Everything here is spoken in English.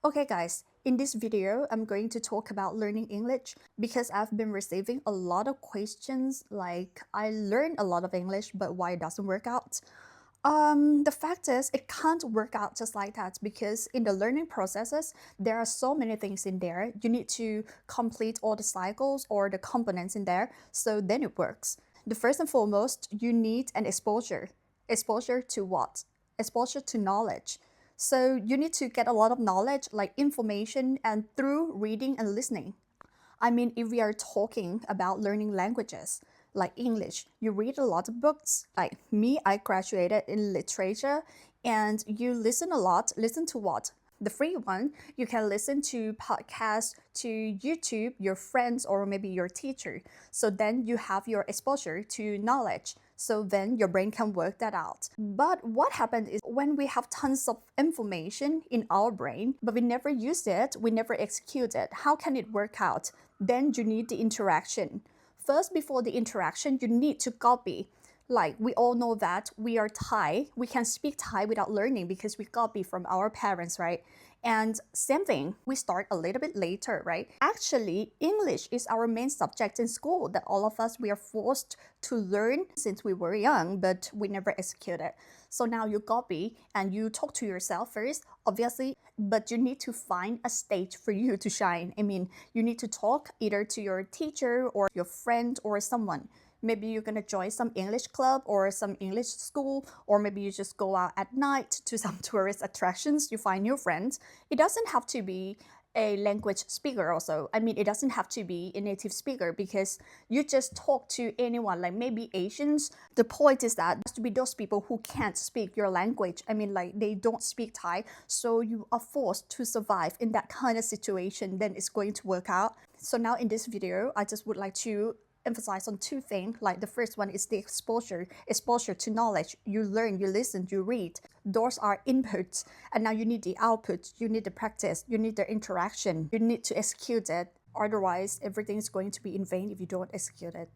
Okay guys, in this video, I'm going to talk about learning English because I've been receiving a lot of questions like I learned a lot of English but why it doesn't work out. The fact is it can't work out just like that because in the learning processes, there are so many things in there. You need to complete all the cycles or the components in there so then it works. The first and foremost, you need an exposure. Exposure to what? Exposure to knowledge. So you need to get a lot of knowledge like information and through reading and listening. I mean, if we are talking about learning languages like English, you read a lot of books. Like me, I graduated in literature and you listen a lot. Listen to what? The free one, you can listen to podcasts, to YouTube, your friends, or maybe your teacher. So then you have your exposure to knowledge. So then your brain can work that out. But what happens is when we have tons of information in our brain, but we never use it, we never execute it, how can it work out? Then you need the interaction. First, before the interaction, you need to copy. Like we all know that we are Thai, we can speak Thai without learning because we copy from our parents, right? And same thing, we start a little bit later, right? Actually, English is our main subject in school that all of us, we are forced to learn since we were young, but we never execute it. So now you copy and you talk to yourself first, obviously, but you need to find a stage for you to shine. I mean, you need to talk either to your teacher or your friend or someone. Maybe you're gonna join some English club or some English school, or maybe you just go out at night to some tourist attractions, you find new friends. It doesn't have to be a language speaker also. I mean, it doesn't have to be a native speaker because you just talk to anyone, like maybe Asians. The point is that it has to be those people who can't speak your language. I mean, like they don't speak Thai, so you are forced to survive in that kind of situation, then it's going to work out. So now in this video, I just would like to emphasize on two things. Like the first one is the exposure to knowledge. You learn, you listen, you read. Those are inputs, and now you need the output, you need the practice, you need the interaction, you need to execute it. Otherwise everything is going to be in vain if you don't execute it.